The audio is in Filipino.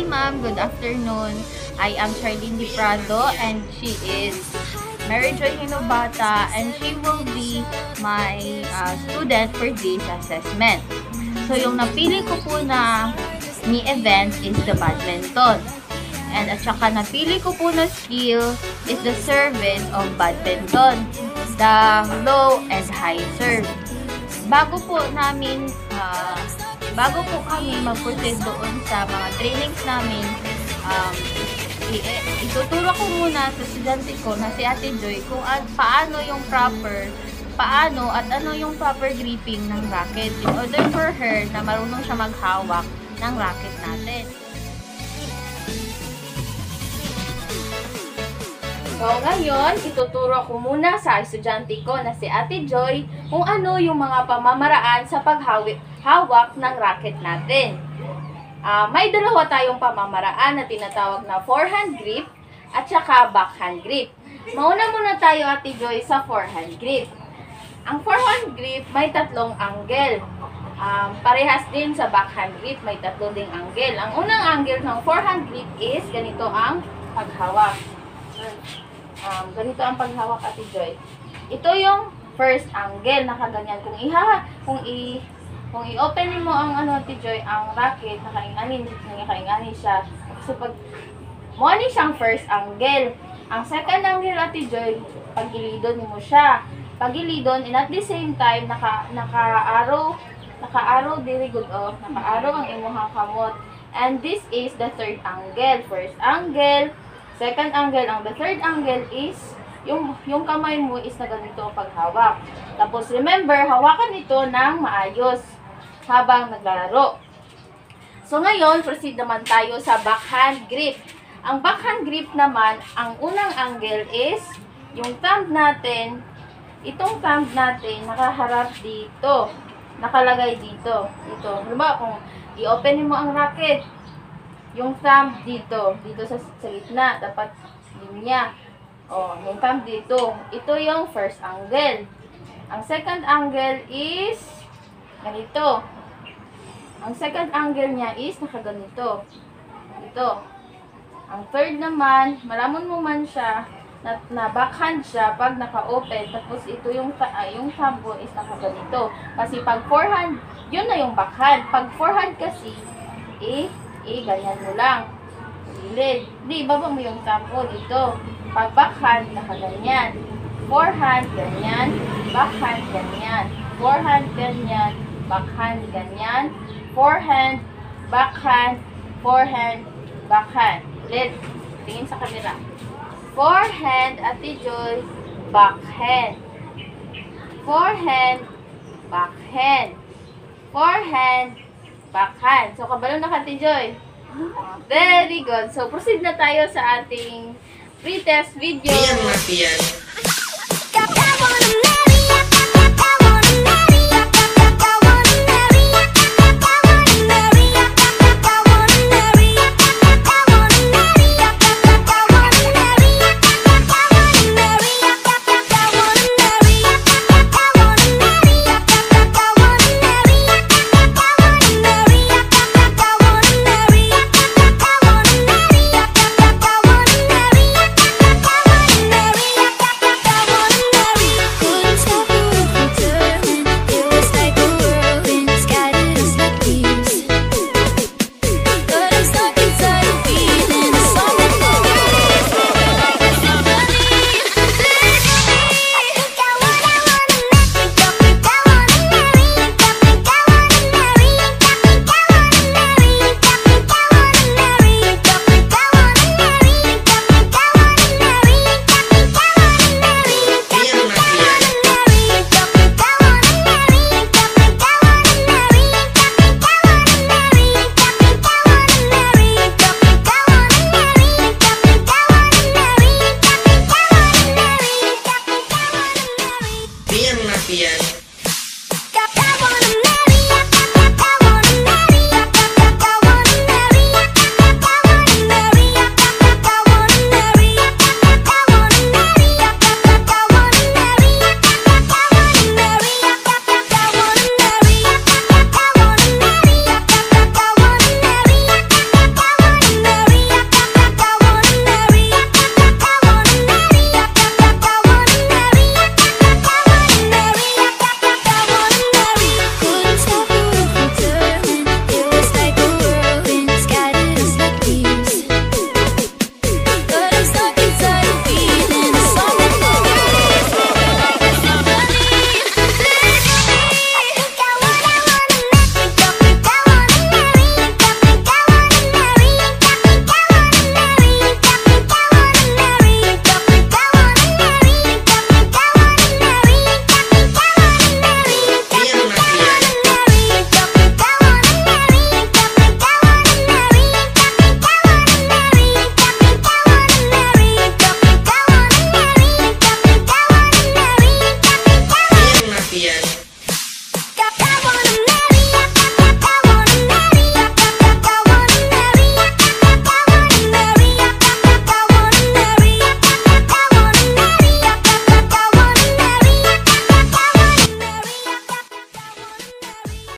ma'am. Good afternoon. I am Charlene Di Prado and she is Mary Joy Hinobata and she will be my student for this assessment. So, yung napili ko po na ni event is the badminton. And at saka napili ko po na skill is the service of badminton. The low and high serve. Bago po kami mag-proceed doon sa mga trainings namin, ituturo ko muna sa estudyante ko na si Ate Joy kung paano yung proper gripping ng racket in order for her na marunong siya maghawak ng racket natin. So, ngayon, ituturo ko muna sa estudyante ko na si Ate Joy kung ano yung mga pamamaraan sa paghawak ng racket natin. May dalawa tayong pamamaraan na tinatawag na forehand grip at saka backhand grip. Mauna muna tayo, Ate Joy, sa forehand grip. Ang forehand grip may tatlong angle. Parehas din sa backhand grip, may tatlo ding angle. Ang unang angle ng forehand grip is ganito ang paghawak. Ganito ang paghawak, Ate Joy. Ito yung first angle, nakaganyan. Kung i-open mo ang Ate Joy, ang racket, nakainganin siya. So, mo siyang first angle. Ang second angle, Ate Joy, pagilidon mo siya. Pagilidon, and at the same time, naka-arrow diri good, naka-arrow ang imong kamot. And this is the third angle. First angle, second angle, ang the third angle is yung kamay mo is na ganito ang paghawak. Tapos remember, hawakan ito ng maayos habang naglalaro. So ngayon, proceed naman tayo sa backhand grip. Ang backhand grip naman, ang unang angle is yung thumb natin, itong thumb natin nakaharap dito, nakalagay dito. Halimbawa, kung i-open mo ang racket, yung thumb dito sa gitna, dapat linya. Yung thumb dito. Ito yung first angle. Ang second angle is ganito. Ang second angle niya is nakaganito. Ito. Ang third naman, malamon mo man siya na backhand siya pag naka-open. Tapos ito yung thumb mo is nakaganito. Kasi pag forehand, yun na yung backhand. Pag forehand kasi, ganyan mo lang. Gilid. Di, baba mo yung thumb mo dito. Pag backhand, nakaganyan. Forehand, ganyan. Backhand, ganyan. Forehand, ganyan. Backhand, ganyan. Forehand, backhand, forehand, backhand. Gilid. Tingin sa camera. Forehand, Ate Joy, backhand. Forehand, backhand. Forehand, backhand. So, kabalo na, Ate Joy. Very good. So, proceed na tayo sa ating pre-test video.